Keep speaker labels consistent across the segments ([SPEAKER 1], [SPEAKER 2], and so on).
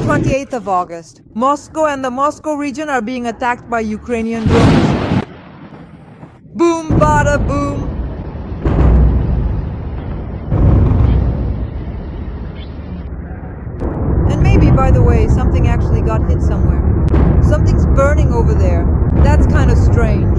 [SPEAKER 1] 28th of August. Moscow and the Moscow region are being attacked by Ukrainian drones. Boom, bada, boom. And maybe, by the way, something actually got hit somewhere. Something's burning over there. That's kind of strange.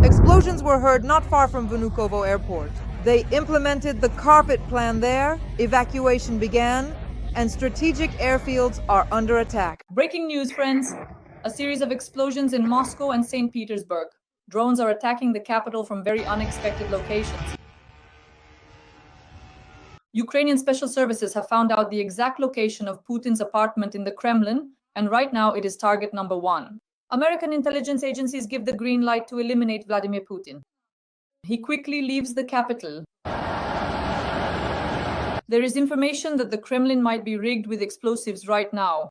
[SPEAKER 1] Explosions were heard not far from Vnukovo airport. They implemented the carpet plan there, evacuation began, and strategic airfields are under attack.
[SPEAKER 2] Breaking news, friends. A series of explosions in Moscow and St. Petersburg. Drones are attacking the capital from very unexpected locations. Ukrainian special services have found out the exact location of Putin's apartment in the Kremlin, and right now it is target number 1. American intelligence agencies give the green light to eliminate Vladimir Putin. He quickly leaves the capital. There is information that the Kremlin might be rigged with explosives right now.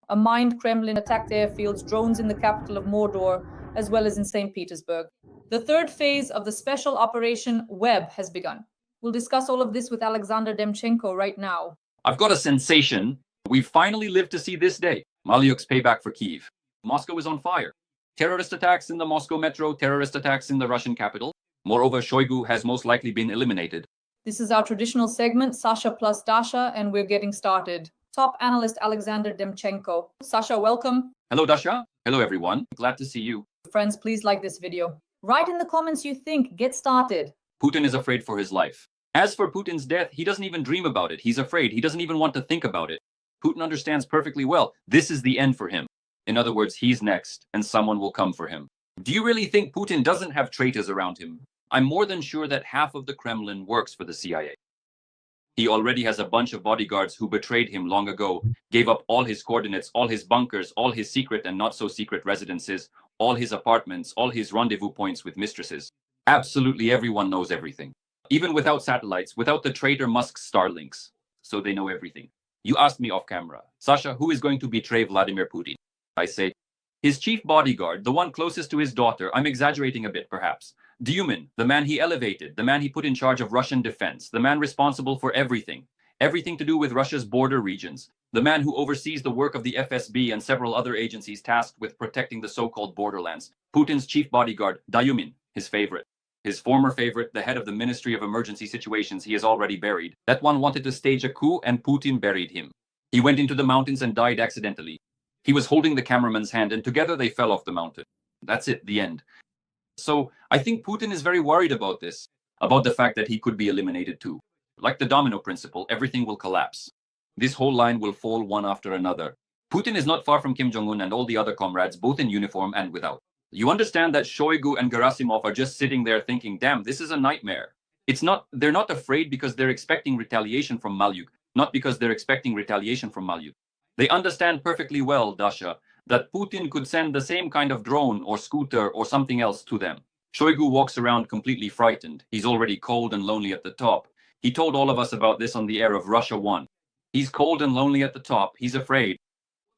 [SPEAKER 2] A mined Kremlin attacked airfields, drones in the capital of Mordor, as well as in St. Petersburg. The third phase of the special operation Web has begun. We'll discuss all of this with Oleksandr Demchenko right now.
[SPEAKER 3] I've got a sensation. We've finally lived to see this day. Malyuk's payback for Kyiv. Moscow is on fire. Terrorist attacks in the Moscow metro, terrorist attacks in the Russian capital. Moreover, Shoigu has most likely been eliminated.
[SPEAKER 2] This is our traditional segment, Sasha plus Dasha, and we're getting started. Top analyst Oleksandr Demchenko. Sasha, welcome.
[SPEAKER 3] Hello, Dasha. Hello, everyone. Glad to see you.
[SPEAKER 2] Friends, please like this video. Write in the comments you think. Get started.
[SPEAKER 3] Putin is afraid for his life. As for Putin's death, he doesn't even dream about it. He's afraid. He doesn't even want to think about it. Putin understands perfectly well. This is the end for him. In other words, he's next, and someone will come for him. Do you really think Putin doesn't have traitors around him? I'm more than sure that half of the Kremlin works for the CIA. He already has a bunch of bodyguards who betrayed him long ago, gave up all his coordinates, all his bunkers, all his secret and not so secret residences, all his apartments, all his rendezvous points with mistresses. Absolutely everyone knows everything. Even without satellites, without the traitor Musk's Starlinks. So they know everything. You asked me off camera, Sasha, who is going to betray Vladimir Putin? I say, his chief bodyguard, the one closest to his daughter. I'm exaggerating a bit, perhaps. Dyumin, the man he elevated, the man he put in charge of Russian defense, the man responsible for everything to do with Russia's border regions, the man who oversees the work of the FSB and several other agencies tasked with protecting the so-called borderlands. Putin's chief bodyguard, Dyumin, his favorite. His former favorite, the head of the Ministry of Emergency Situations, he is already buried. That one wanted to stage a coup and Putin buried him. He went into the mountains and died accidentally. He was holding the cameraman's hand and together they fell off the mountain. That's it, the end. So I think Putin is very worried about this, about the fact that he could be eliminated too. Like the domino principle, everything will collapse. This whole line will fall one after another. Putin is not far from Kim Jong-un and all the other comrades, both in uniform and without. You understand that Shoigu and Gerasimov are just sitting there thinking, damn, this is a nightmare. They're not afraid because they're expecting retaliation from Malyuk, not because they're expecting retaliation from Malyuk. They understand perfectly well, Dasha, that Putin could send the same kind of drone or scooter or something else to them. Shoigu walks around completely frightened. He's already cold and lonely at the top. He told all of us about this on the air of Russia 1. He's cold and lonely at the top. He's afraid.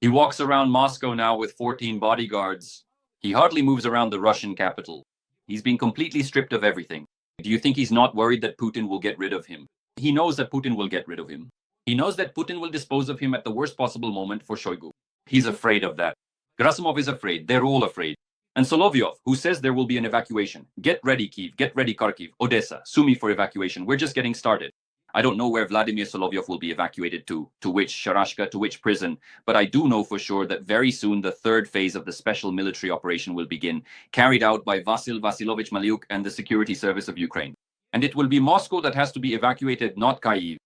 [SPEAKER 3] He walks around Moscow now with 14 bodyguards. He hardly moves around the Russian capital. He's been completely stripped of everything. Do you think he's not worried that Putin will get rid of him? He knows that Putin will get rid of him. He knows that Putin will dispose of him at the worst possible moment for Shoigu. He's afraid of that. Gerasimov is afraid. They're all afraid. And Solovyov, who says there will be an evacuation. Get ready, Kyiv. Get ready, Kharkiv, Odessa, Sumy for evacuation. We're just getting started. I don't know where Vladimir Solovyov will be evacuated to which Sharashka, to which prison, but I do know for sure that very soon the third phase of the special military operation will begin, carried out by Vasil Vasilovich Malyuk and the Security Service of Ukraine. And it will be Moscow that has to be evacuated, not Kyiv.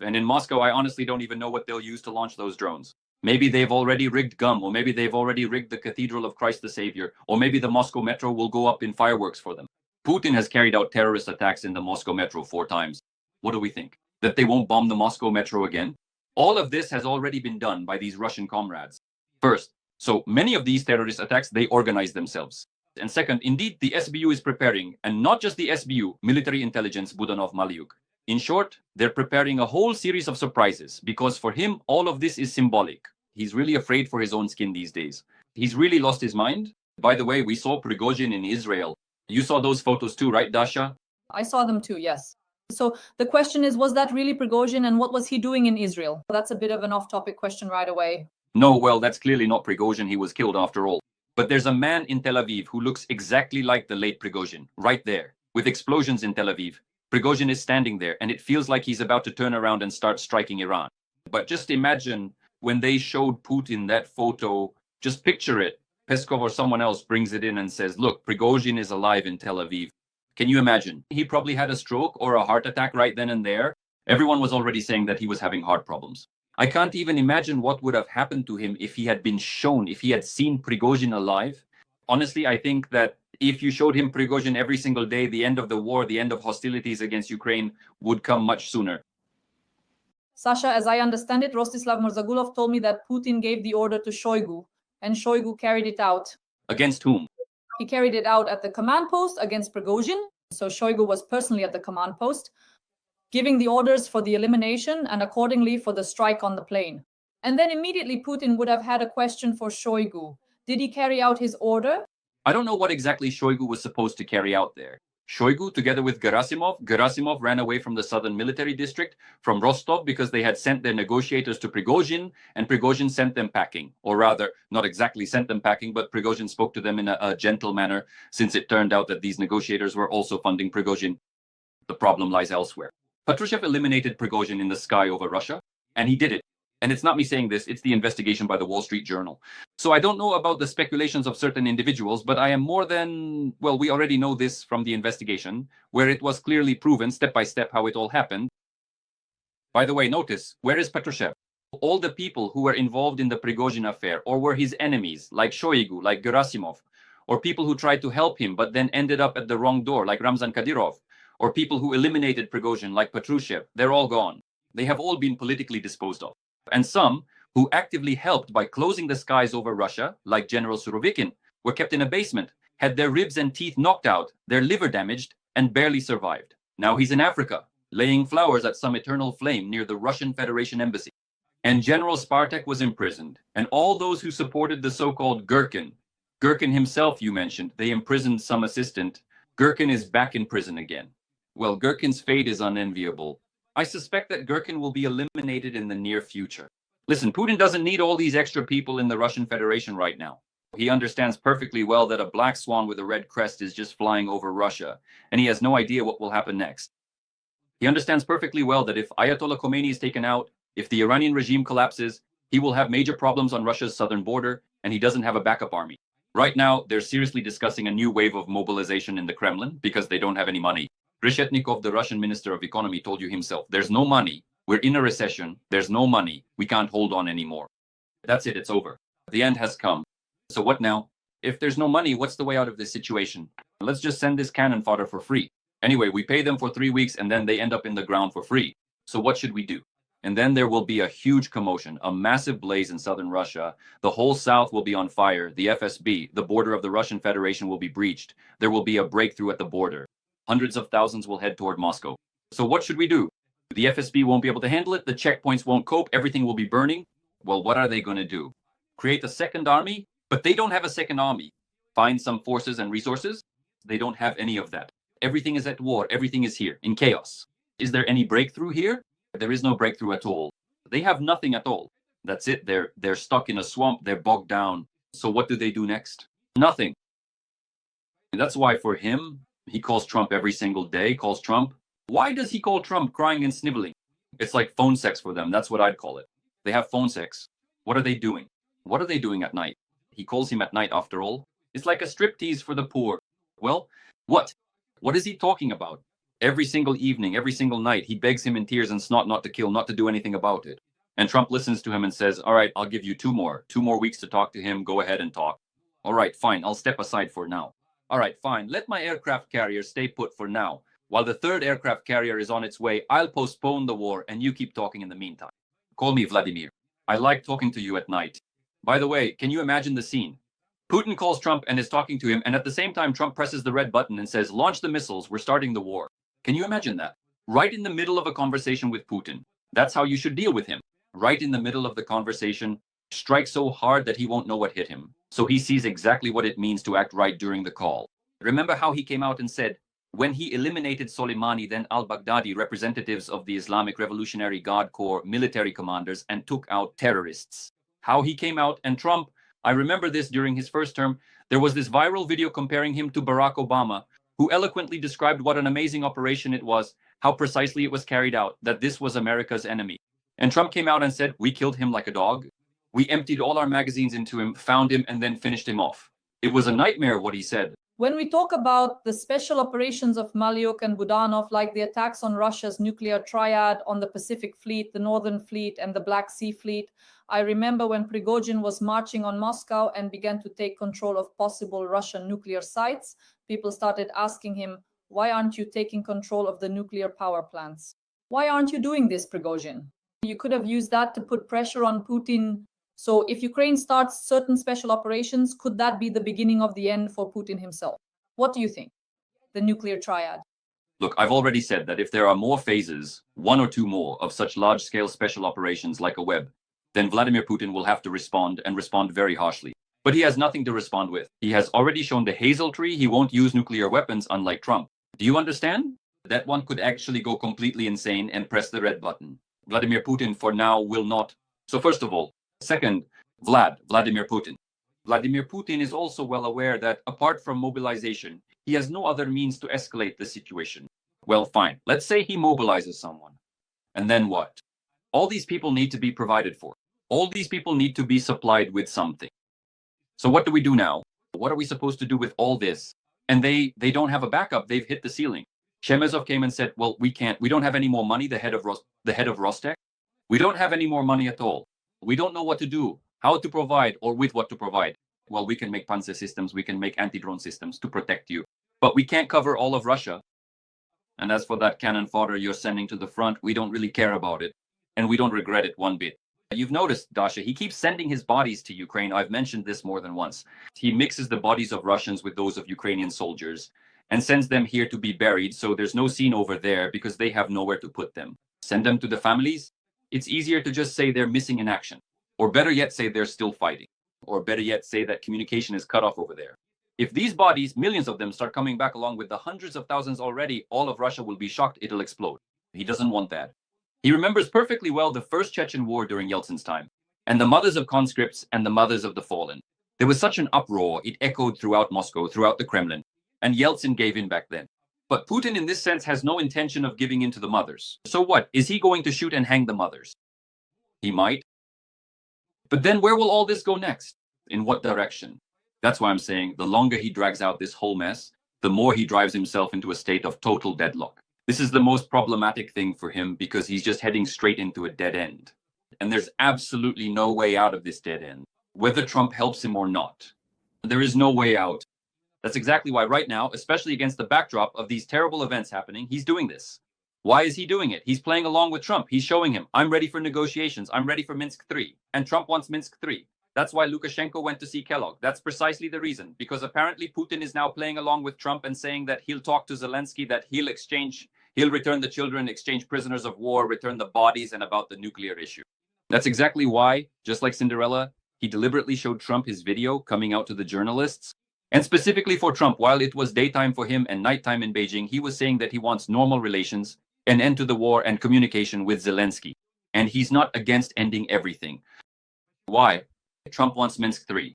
[SPEAKER 3] And in Moscow, I honestly don't even know what they'll use to launch those drones. Maybe they've already rigged GUM, or maybe they've already rigged the Cathedral of Christ the Savior, or maybe the Moscow metro will go up in fireworks for them. Putin has carried out terrorist attacks in the Moscow metro 4 times. What do we think? That they won't bomb the Moscow metro again? All of this has already been done by these Russian comrades. First, so many of these terrorist attacks, they organize themselves. And second, indeed, the SBU is preparing, and not just the SBU, Military Intelligence Budanov Malyuk. In short, they're preparing a whole series of surprises, because for him, all of this is symbolic. He's really afraid for his own skin these days. He's really lost his mind. By the way, we saw Prigozhin in Israel. You saw those photos too, right, Dasha?
[SPEAKER 2] I saw them too, yes. So the question is, was that really Prigozhin, and what was he doing in Israel? That's a bit of an off-topic question right away.
[SPEAKER 3] No, well, that's clearly not Prigozhin. He was killed after all. But there's a man in Tel Aviv who looks exactly like the late Prigozhin, right there, with explosions in Tel Aviv. Prigozhin is standing there, and it feels like he's about to turn around and start striking Iran. But just imagine when they showed Putin that photo, just picture it. Peskov or someone else brings it in and says, look, Prigozhin is alive in Tel Aviv. Can you imagine? He probably had a stroke or a heart attack right then and there. Everyone was already saying that he was having heart problems. I can't even imagine what would have happened to him if he had been shown, if he had seen Prigozhin alive. Honestly, I think that if you showed him Prigozhin every single day, the end of the war, the end of hostilities against Ukraine would come much sooner.
[SPEAKER 2] Sasha, as I understand it, Rostislav Murzagulov told me that Putin gave the order to Shoigu, and Shoigu carried it out.
[SPEAKER 3] Against whom?
[SPEAKER 2] He carried it out at the command post against Prigozhin. So Shoigu was personally at the command post, giving the orders for the elimination and accordingly for the strike on the plane. And then immediately Putin would have had a question for Shoigu. Did he carry out his order?
[SPEAKER 3] I don't know what exactly Shoigu was supposed to carry out there. Shoigu, together with Gerasimov ran away from the southern military district, from Rostov, because they had sent their negotiators to Prigozhin, and Prigozhin sent them packing. Or rather, not exactly sent them packing, but Prigozhin spoke to them in a gentle manner, since it turned out that these negotiators were also funding Prigozhin. The problem lies elsewhere. Patrushev eliminated Prigozhin in the sky over Russia, and he did it. And it's not me saying this, it's the investigation by the Wall Street Journal. So I don't know about the speculations of certain individuals, but I am more than, well, we already know this from the investigation, where it was clearly proven step by step how it all happened. By the way, notice, where is Patrushev? All the people who were involved in the Prigozhin affair, or were his enemies, like Shoigu, like Gerasimov, or people who tried to help him but then ended up at the wrong door, like Ramzan Kadyrov, or people who eliminated Prigozhin, like Patrushev, they're all gone. They have all been politically disposed of. And some who actively helped by closing the skies over Russia, like General Surovikin, were kept in a basement, had their ribs and teeth knocked out, their liver damaged, and barely survived. Now he's in Africa, laying flowers at some eternal flame near the Russian Federation embassy. And General Spartak was imprisoned, and all those who supported the so-called Gherkin himself you mentioned, they imprisoned some assistant. Gherkin is back in prison again. Well, Gherkin's fate is unenviable. I suspect that Gherkin will be eliminated in the near future. Listen, Putin doesn't need all these extra people in the Russian Federation right now. He understands perfectly well that a black swan with a red crest is just flying over Russia, and he has no idea what will happen next. He understands perfectly well that if Ayatollah Khomeini is taken out, if the Iranian regime collapses, he will have major problems on Russia's southern border, and he doesn't have a backup army. Right now, they're seriously discussing a new wave of mobilization in the Kremlin because they don't have any money. Reshetnikov, the Russian Minister of Economy, told you himself, there's no money. We're in a recession. There's no money. We can't hold on anymore. That's it. It's over. The end has come. So what now? If there's no money, what's the way out of this situation? Let's just send this cannon fodder for free. Anyway, we pay them for 3 weeks and then they end up in the ground for free. So what should we do? And then there will be a huge commotion, a massive blaze in southern Russia. The whole south will be on fire. The FSB, the border of the Russian Federation, will be breached. There will be a breakthrough at the border. Hundreds of thousands will head toward Moscow. So what should we do? The FSB won't be able to handle it. The checkpoints won't cope. Everything will be burning. Well, what are they going to do? Create a second army? But they don't have a second army. Find some forces and resources? They don't have any of that. Everything is at war. Everything is here in chaos. Is there any breakthrough here? There is no breakthrough at all. They have nothing at all. That's it. They're stuck in a swamp. They're bogged down. So what do they do next? Nothing. And that's why for him, he calls Trump every single day, calls Trump. Why does he call Trump crying and sniveling? It's like phone sex for them. That's what I'd call it. They have phone sex. What are they doing? What are they doing at night? He calls him at night after all. It's like a striptease for the poor. Well, what? What is he talking about? Every single evening, every single night, he begs him in tears and snot not to kill, not to do anything about it. And Trump listens to him and says, all right, I'll give you 2 more weeks to talk to him. Go ahead and talk. All right, fine. I'll step aside for now. All right, fine. Let my aircraft carrier stay put for now. While the 3rd aircraft carrier is on its way, I'll postpone the war and you keep talking in the meantime. Call me Vladimir. I like talking to you at night. By the way, can you imagine the scene? Putin calls Trump and is talking to him, and at the same time, Trump presses the red button and says, launch the missiles, we're starting the war. Can you imagine that? Right in the middle of a conversation with Putin. That's how you should deal with him. Right in the middle of the conversation, strike so hard that he won't know what hit him. So he sees exactly what it means to act right during the call. Remember how he came out and said, when he eliminated Soleimani, then al-Baghdadi, representatives of the Islamic Revolutionary Guard Corps military commanders, and took out terrorists. How he came out, and Trump, I remember this during his first term, there was this viral video comparing him to Barack Obama, who eloquently described what an amazing operation it was, how precisely it was carried out, that this was America's enemy. And Trump came out and said, we killed him like a dog. We emptied all our magazines into him, found him, and then finished him off. It was a nightmare what he said.
[SPEAKER 2] When we talk about the special operations of Malyuk and Budanov, like the attacks on Russia's nuclear triad, on the Pacific Fleet, the Northern Fleet, and the Black Sea Fleet, I remember when Prigozhin was marching on Moscow and began to take control of possible Russian nuclear sites, people started asking him, why aren't you taking control of the nuclear power plants? Why aren't you doing this, Prigozhin? You could have used that to put pressure on Putin. So if Ukraine starts certain special operations, could that be the beginning of the end for Putin himself? What do you think? The nuclear triad.
[SPEAKER 3] Look, I've already said that if there are more phases, one or two more, of such large-scale special operations like a web, then Vladimir Putin will have to respond, and respond very harshly. But he has nothing to respond with. He has already shown the hazel tree he won't use nuclear weapons, unlike Trump. Do you understand? That one could actually go completely insane and press the red button. Vladimir Putin, for now, will not. So first of all, second, Vladimir Putin. Vladimir Putin is also well aware that apart from mobilization, he has no other means to escalate the situation. Well, fine. Let's say he mobilizes someone. And then what? All these people need to be provided for. All these people need to be supplied with something. So what do we do now? What are we supposed to do with all this? And they don't have a backup. They've hit the ceiling. Shemezov came and said, well, we don't have any more money, the head of Rostec. We don't have any more money at all. We don't know what to do, how to provide, or with what to provide. Well, we can make panzer systems, we can make anti-drone systems to protect you. But we can't cover all of Russia. And as for that cannon fodder you're sending to the front, we don't really care about it. And we don't regret it one bit. You've noticed, Dasha, he keeps sending his bodies to Ukraine. I've mentioned this more than once. He mixes the bodies of Russians with those of Ukrainian soldiers and sends them here to be buried, so there's no scene over there because they have nowhere to put them. Send them to the families? It's easier to just say they're missing in action. Or better yet, say they're still fighting. Or better yet, say that communication is cut off over there. If these bodies, millions of them, start coming back along with the hundreds of thousands already, all of Russia will be shocked, it'll explode. He doesn't want that. He remembers perfectly well the first Chechen war during Yeltsin's time, and the mothers of conscripts and the mothers of the fallen. There was such an uproar, it echoed throughout Moscow, throughout the Kremlin, and Yeltsin gave in back then. But Putin in this sense has no intention of giving in to the mothers. So what? Is he going to shoot and hang the mothers? He might. But then where will all this go next? In what direction? That's why I'm saying the longer he drags out this whole mess, the more he drives himself into a state of total deadlock. This is the most problematic thing for him because he's just heading straight into a dead end. And there's absolutely no way out of this dead end, whether Trump helps him or not. There is no way out. That's exactly why right now, especially against the backdrop of these terrible events happening, he's doing this. Why is he doing it? He's playing along with Trump. He's showing him, I'm ready for negotiations. I'm ready for Minsk 3. And Trump wants Minsk 3. That's why Lukashenko went to see Kellogg. That's precisely the reason. Because apparently Putin is now playing along with Trump and saying that he'll talk to Zelensky, that he'll return the children, exchange prisoners of war, return the bodies, and about the nuclear issue. That's exactly why, just like Cinderella, he deliberately showed Trump his video coming out to the journalists. And specifically for Trump, while it was daytime for him and nighttime in Beijing, he was saying that he wants normal relations, an end to the war, and communication with Zelensky. And he's not against ending everything. Why? Trump wants Minsk 3.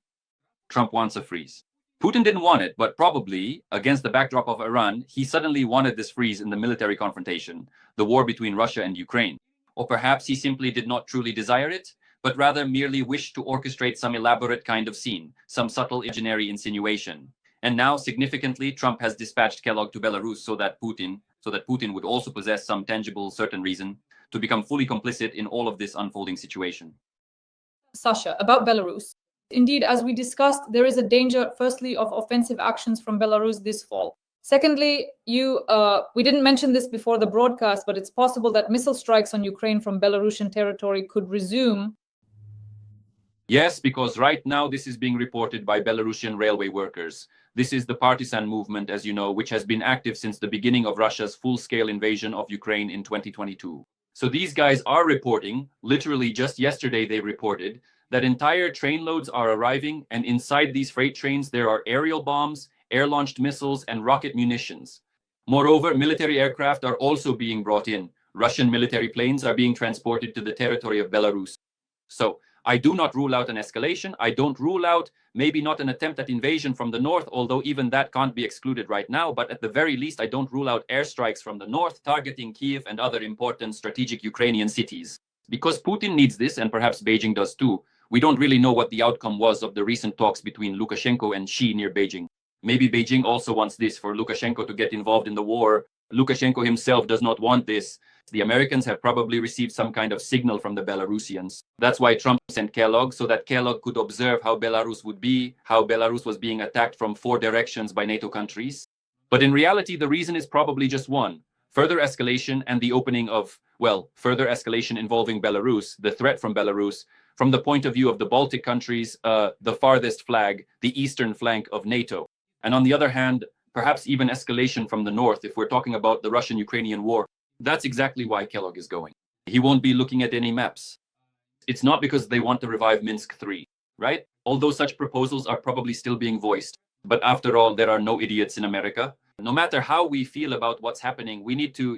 [SPEAKER 3] Trump wants a freeze. Putin didn't want it, but probably, against the backdrop of Iran, he suddenly wanted this freeze in the military confrontation, the war between Russia and Ukraine. Or perhaps he simply did not truly desire it, but rather merely wished to orchestrate some elaborate kind of scene, some subtle imaginary insinuation. And now, significantly, Trump has dispatched Kellogg to Belarus so that Putin would also possess some tangible, certain reason to become fully complicit in all of this unfolding situation.
[SPEAKER 2] Sasha, about Belarus. Indeed, as we discussed, there is a danger, firstly, of offensive actions from Belarus this fall. Secondly, we didn't mention this before the broadcast, but it's possible that missile strikes on Ukraine from Belarusian territory could resume.
[SPEAKER 3] Yes, because right now this is being reported by Belarusian railway workers. This is the partisan movement, as you know, which has been active since the beginning of Russia's full-scale invasion of Ukraine in 2022. So these guys are reporting, literally just yesterday they reported, that entire train loads are arriving, and inside these freight trains there are aerial bombs, air-launched missiles, and rocket munitions. Moreover, military aircraft are also being brought in. Russian military planes are being transported to the territory of Belarus. So I do not rule out an escalation. I don't rule out maybe not an attempt at invasion from the north, although even that can't be excluded right now. But at the very least, I don't rule out airstrikes from the north targeting Kyiv and other important strategic Ukrainian cities. Because Putin needs this, and perhaps Beijing does too. We don't really know what the outcome was of the recent talks between Lukashenko and Xi near Beijing. Maybe Beijing also wants this for Lukashenko to get involved in the war. Lukashenko himself does not want this. The Americans have probably received some kind of signal from the Belarusians. That's why Trump sent Kellogg, so that Kellogg could observe how Belarus would be, how Belarus was being attacked from 4 directions by NATO countries. But in reality, the reason is probably just one. Further escalation and the opening of, well, further escalation involving Belarus, the threat from Belarus, from the point of view of the Baltic countries, the farthest flag, the eastern flank of NATO. And on the other hand, perhaps even escalation from the north if we're talking about the Russian-Ukrainian war. That's exactly why Kellogg is going. He won't be looking at any maps. It's not because they want to revive Minsk III, right? Although such proposals are probably still being voiced. But after all, there are no idiots in America. No matter how we feel about what's happening, we need to,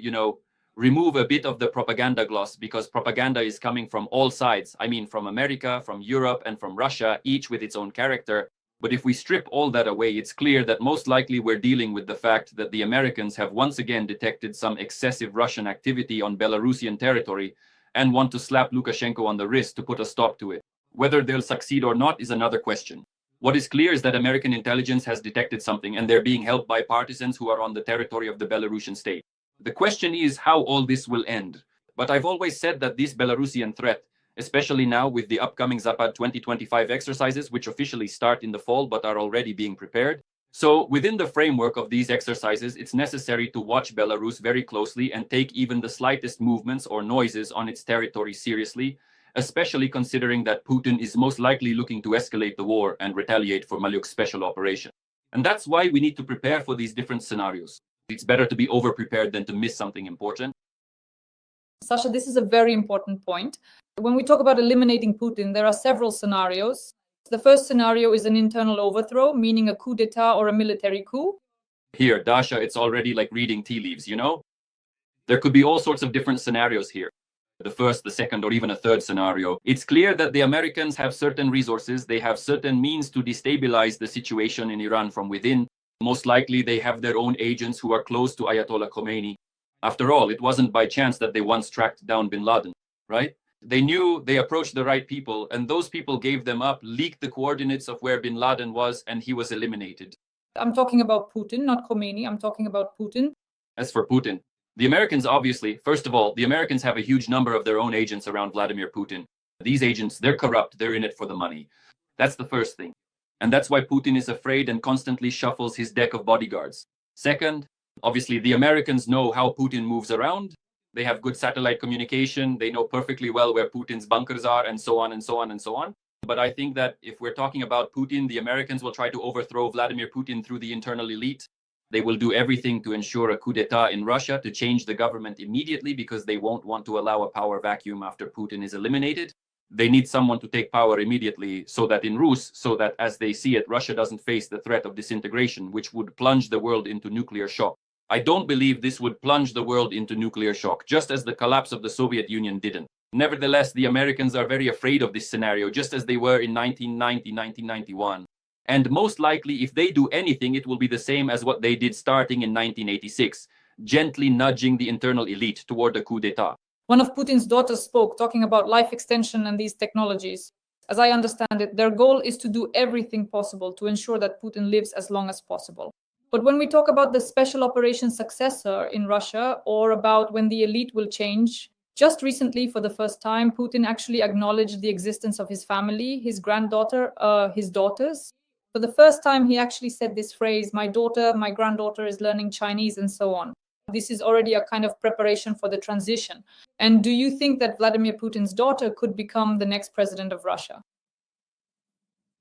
[SPEAKER 3] remove a bit of the propaganda gloss, because propaganda is coming from all sides. I mean, from America, from Europe, and from Russia, each with its own character. But if we strip all that away, it's clear that most likely we're dealing with the fact that the Americans have once again detected some excessive Russian activity on Belarusian territory and want to slap Lukashenko on the wrist to put a stop to it. Whether they'll succeed or not is another question. What is clear is that American intelligence has detected something, and they're being helped by partisans who are on the territory of the Belarusian state. The question is how all this will end. But I've always said that this Belarusian threat, especially now with the upcoming Zapad 2025 exercises, which officially start in the fall but are already being prepared. So within the framework of these exercises, it's necessary to watch Belarus very closely and take even the slightest movements or noises on its territory seriously, especially considering that Putin is most likely looking to escalate the war and retaliate for Malyuk's special operation. And that's why we need to prepare for these different scenarios. It's better to be over-prepared than to miss something important.
[SPEAKER 2] Sasha, this is a very important point. When we talk about eliminating Putin, there are several scenarios. The first scenario is an internal overthrow, meaning a coup d'etat or a military coup.
[SPEAKER 3] Here, Dasha, it's already like reading tea leaves, There could be all sorts of different scenarios here. The first, the second, or even a third scenario. It's clear that the Americans have certain resources. They have certain means to destabilize the situation in Iran from within. Most likely, they have their own agents who are close to Ayatollah Khomeini. After all, it wasn't by chance that they once tracked down bin Laden, right? They knew they approached the right people, and those people gave them up, leaked the coordinates of where bin Laden was, and he was eliminated.
[SPEAKER 2] I'm talking about Putin, not Khomeini. I'm talking about Putin.
[SPEAKER 3] As for Putin, the Americans obviously, first of all, the Americans have a huge number of their own agents around Vladimir Putin. These agents, they're corrupt, they're in it for the money. That's the first thing. And that's why Putin is afraid and constantly shuffles his deck of bodyguards. Second, obviously, the Americans know how Putin moves around. They have good satellite communication. They know perfectly well where Putin's bunkers are, and so on and so on and so on. But I think that if we're talking about Putin, the Americans will try to overthrow Vladimir Putin through the internal elite. They will do everything to ensure a coup d'etat in Russia to change the government immediately, because they won't want to allow a power vacuum after Putin is eliminated. They need someone to take power immediately so that as they see it, Russia doesn't face the threat of disintegration, which would plunge the world into nuclear shock. I don't believe this would plunge the world into nuclear shock, just as the collapse of the Soviet Union didn't. Nevertheless, the Americans are very afraid of this scenario, just as they were in 1990, 1991. And most likely, if they do anything, it will be the same as what they did starting in 1986, gently nudging the internal elite toward a coup d'etat.
[SPEAKER 2] One of Putin's daughters spoke, talking about life extension and these technologies. As I understand it, their goal is to do everything possible to ensure that Putin lives as long as possible. But when we talk about the special operations successor in Russia, or about when the elite will change, just recently, for the first time, Putin actually acknowledged the existence of his family, his granddaughter, his daughters. For the first time, he actually said this phrase, my granddaughter is learning Chinese, and so on. This is already a kind of preparation for the transition. And do you think that Vladimir Putin's daughter could become the next president of Russia?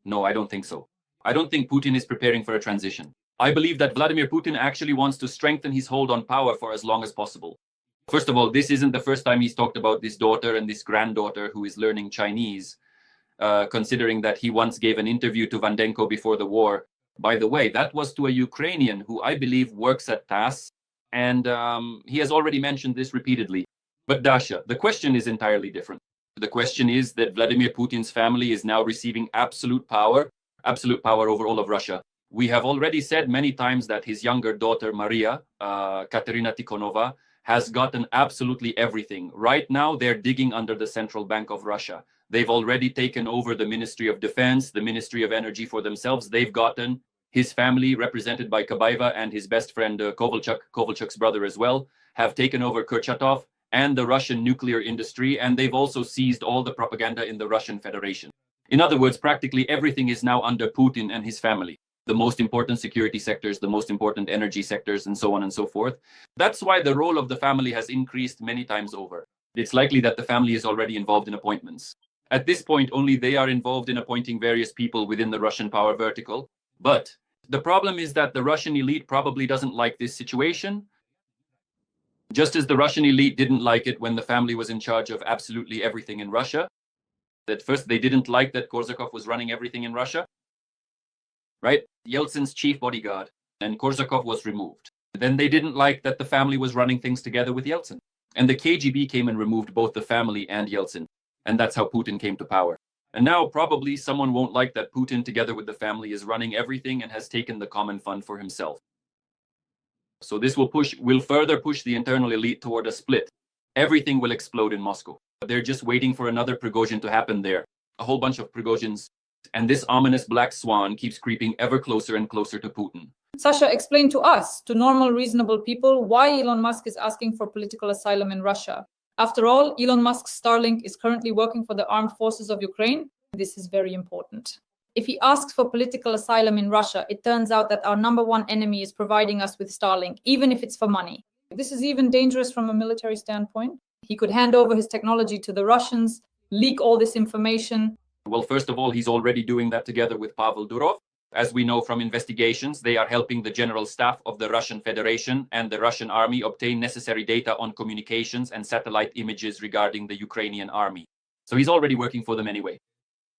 [SPEAKER 3] No, I don't think so. I don't think Putin is preparing for a transition. I believe that Vladimir Putin actually wants to strengthen his hold on power for as long as possible. First of all, this isn't the first time he's talked about this daughter and this granddaughter who is learning Chinese, considering that he once gave an interview to Vandenko before the war. By the way, that was to a Ukrainian who I believe works at TASS. And he has already mentioned this repeatedly. But Dasha, the question is entirely different. The question is that Vladimir Putin's family is now receiving absolute power over all of Russia. We have already said many times that his younger daughter, Maria, Katerina Tikhonova, has gotten absolutely everything. Right now, they're digging under the Central Bank of Russia. They've already taken over the Ministry of Defense, the Ministry of Energy for themselves. They've gotten his family, represented by Kabaeva and his best friend Kovalchuk's brother as well, have taken over Kurchatov and the Russian nuclear industry, and they've also seized all the propaganda in the Russian Federation. In other words, practically everything is now under Putin and his family. The most important security sectors, the most important energy sectors, and so on and so forth. That's why the role of the family has increased many times over. It's likely that the family is already involved in appointments. At this point, only they are involved in appointing various people within the Russian power vertical. But the problem is that the Russian elite probably doesn't like this situation, just as the Russian elite didn't like it when the family was in charge of absolutely everything in Russia. At first, they didn't like that Korsakov was running everything in Russia, right? Yeltsin's chief bodyguard, and Korsakov was removed. Then they didn't like that the family was running things together with Yeltsin. And the KGB came and removed both the family and Yeltsin. And that's how Putin came to power. And now probably someone won't like that Putin, together with the family, is running everything and has taken the common fund for himself. So this will further push the internal elite toward a split. Everything will explode in Moscow. They're just waiting for another Prigozhin to happen there. A whole bunch of Prigozhins. And this ominous black swan keeps creeping ever closer and closer to Putin.
[SPEAKER 2] Sasha, explain to us, to normal, reasonable people, why Elon Musk is asking for political asylum in Russia. After all, Elon Musk's Starlink is currently working for the armed forces of Ukraine. This is very important. If he asks for political asylum in Russia, it turns out that our number one enemy is providing us with Starlink, even if it's for money. This is even dangerous from a military standpoint. He could hand over his technology to the Russians, leak all this information.
[SPEAKER 3] Well, first of all, he's already doing that together with Pavel Durov. As we know from investigations, they are helping the general staff of the Russian Federation and the Russian army obtain necessary data on communications and satellite images regarding the Ukrainian army. So he's already working for them anyway.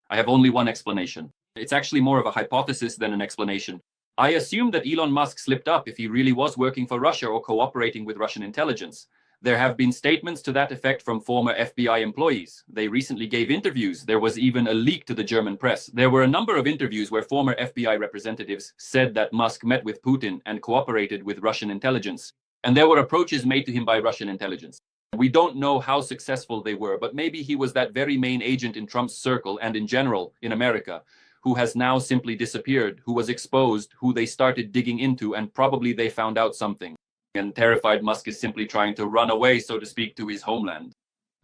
[SPEAKER 3] I have only one explanation. It's actually more of a hypothesis than an explanation. I assume that Elon Musk slipped up if he really was working for Russia or cooperating with Russian intelligence. There have been statements to that effect from former FBI employees. They recently gave interviews. There was even a leak to the German press. There were a number of interviews where former FBI representatives said that Musk met with Putin and cooperated with Russian intelligence. And there were approaches made to him by Russian intelligence. We don't know how successful they were, but maybe he was that very main agent in Trump's circle and in general in America, who has now simply disappeared, who was exposed, who they started digging into, and probably they found out something. And terrified Musk is simply trying to run away, so to speak, to his homeland.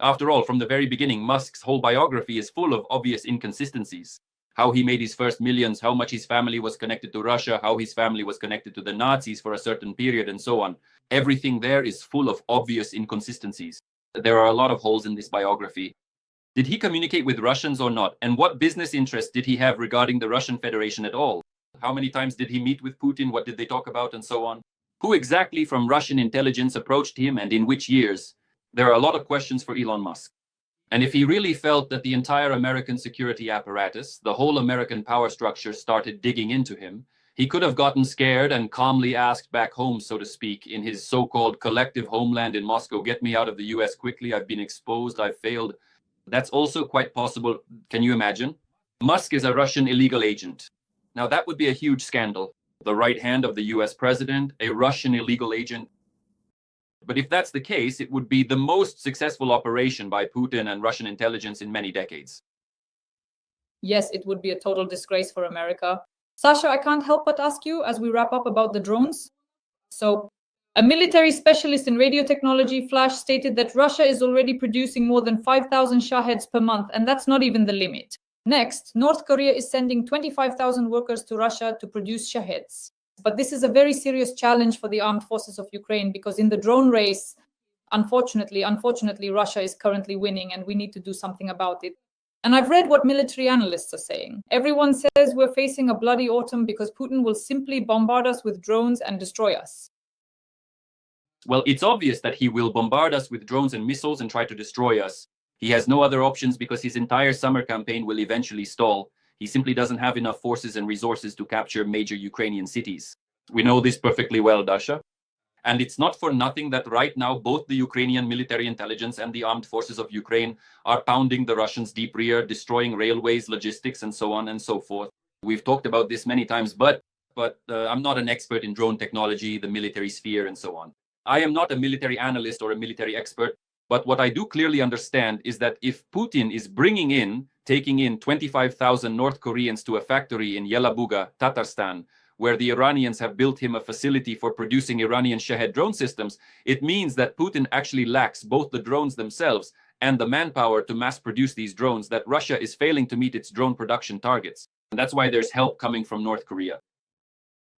[SPEAKER 3] After all, from the very beginning, Musk's whole biography is full of obvious inconsistencies. How he made his first millions, how much his family was connected to Russia, how his family was connected to the Nazis for a certain period, and so on. Everything there is full of obvious inconsistencies. There are a lot of holes in this biography. Did he communicate with Russians or not? And what business interest did he have regarding the Russian Federation at all? How many times did he meet with Putin? What did they talk about, and so on? Who exactly from Russian intelligence approached him, and in which years? There are a lot of questions for Elon Musk. And if he really felt that the entire American security apparatus, the whole American power structure, started digging into him, he could have gotten scared and calmly asked back home, so to speak, in his so-called collective homeland in Moscow, "Get me out of the US quickly, I've been exposed, I've failed." That's also quite possible. Can you imagine? Musk is a Russian illegal agent. Now that would be a huge scandal. The right hand of the US president, a Russian illegal agent. But if that's the case, it would be the most successful operation by Putin and Russian intelligence in many decades.
[SPEAKER 2] Yes, it would be a total disgrace for America. Sasha, I can't help but ask you, as we wrap up, about the drones. So, a military specialist in radio technology, Flash, stated that Russia is already producing more than 5,000 Shaheds per month, and that's not even the limit. Next, North Korea is sending 25,000 workers to Russia to produce Shaheds. But this is a very serious challenge for the armed forces of Ukraine, because in the drone race, unfortunately, Russia is currently winning, and we need to do something about it. And I've read what military analysts are saying. Everyone says we're facing a bloody autumn because Putin will simply bombard us with drones and destroy us.
[SPEAKER 3] Well, it's obvious that he will bombard us with drones and missiles and try to destroy us. He has no other options because his entire summer campaign will eventually stall. He simply doesn't have enough forces and resources to capture major Ukrainian cities. We know this perfectly well, Dasha. And it's not for nothing that right now both the Ukrainian military intelligence and the armed forces of Ukraine are pounding the Russians' deep rear, destroying railways, logistics, and so on and so forth. We've talked about this many times, but I'm not an expert in drone technology, the military sphere, and so on. I am not a military analyst or a military expert, but what I do clearly understand is that if Putin is taking in 25,000 North Koreans to a factory in Yelabuga, Tatarstan, where the Iranians have built him a facility for producing Iranian Shahed drone systems, it means that Putin actually lacks both the drones themselves and the manpower to mass produce these drones, that Russia is failing to meet its drone production targets. And that's why there's help coming from North Korea.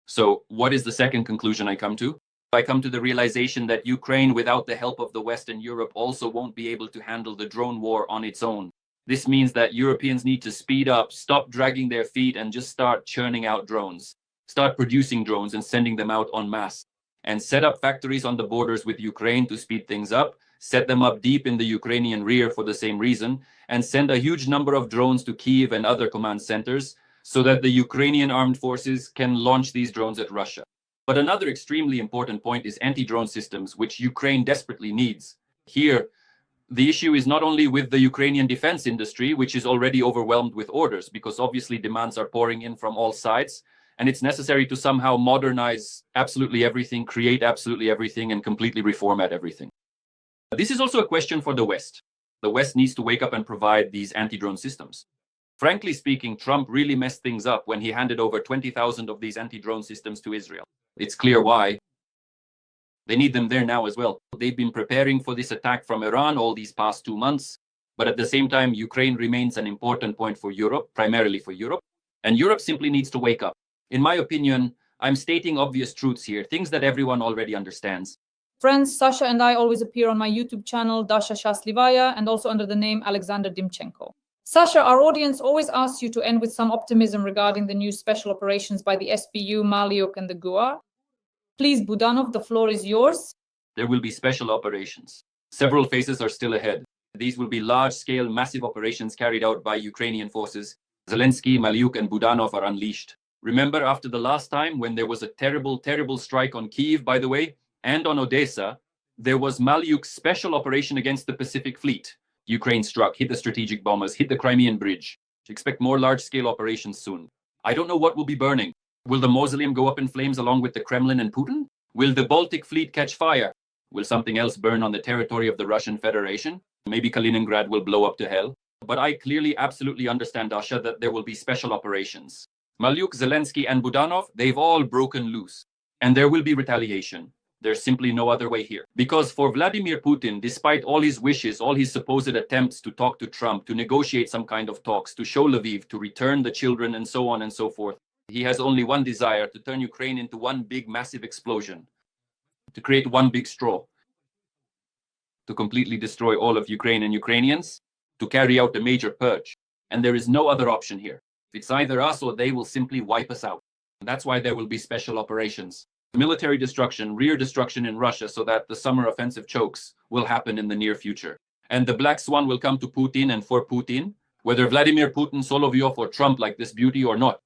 [SPEAKER 3] So what is the second conclusion I come to? I come to the realization that Ukraine, without the help of the West and Europe, also won't be able to handle the drone war on its own. This means that Europeans need to speed up, stop dragging their feet, and just start churning out drones. Start producing drones and sending them out en masse. And set up factories on the borders with Ukraine to speed things up, set them up deep in the Ukrainian rear for the same reason, and send a huge number of drones to Kyiv and other command centers so that the Ukrainian armed forces can launch these drones at Russia. But another extremely important point is anti-drone systems, which Ukraine desperately needs. Here, the issue is not only with the Ukrainian defense industry, which is already overwhelmed with orders, because obviously demands are pouring in from all sides, and it's necessary to somehow modernize absolutely everything, create absolutely everything, and completely reformat everything. This is also a question for the West. The West needs to wake up and provide these anti-drone systems. Frankly speaking, Trump really messed things up when he handed over 20,000 of these anti-drone systems to Israel. It's clear why. They need them there now as well. They've been preparing for this attack from Iran all these past 2 months. But at the same time, Ukraine remains an important point for Europe, primarily for Europe. And Europe simply needs to wake up. In my opinion, I'm stating obvious truths here, things that everyone already understands.
[SPEAKER 2] Friends, Sasha and I always appear on my YouTube channel, Dasha Schastlivaya, and also under the name Oleksandr Demchenko. Sasha, our audience always asks you to end with some optimism regarding the new special operations by the SBU, Maliuk, and the GUAR. Please, Budanov, the floor is yours.
[SPEAKER 3] There will be special operations. Several phases are still ahead. These will be large-scale, massive operations carried out by Ukrainian forces. Zelensky, Maliuk, and Budanov are unleashed. Remember, after the last time when there was a terrible, terrible strike on Kyiv, by the way, and on Odessa, there was Maliuk's special operation against the Pacific Fleet. Ukraine struck, hit the strategic bombers, hit the Crimean Bridge. Expect more large-scale operations soon. I don't know what will be burning. Will the mausoleum go up in flames along with the Kremlin and Putin? Will the Baltic Fleet catch fire? Will something else burn on the territory of the Russian Federation? Maybe Kaliningrad will blow up to hell. But I clearly, absolutely understand, Dasha, that there will be special operations. Maliuk, Zelensky, and Budanov, they've all broken loose. And there will be retaliation. There's simply no other way here. Because for Vladimir Putin, despite all his wishes, all his supposed attempts to talk to Trump, to negotiate some kind of talks, to show Lviv, to return the children, and so on and so forth, he has only one desire: to turn Ukraine into one big, massive explosion, to create one big straw, to completely destroy all of Ukraine and Ukrainians, to carry out a major purge. And there is no other option here. It's either us or they will simply wipe us out. And that's why there will be special operations. Military destruction, rear destruction in Russia, so that the summer offensive chokes will happen in the near future. And the black swan will come to Putin and for Putin, whether Vladimir Putin, Solovyov, or Trump like this beauty or not.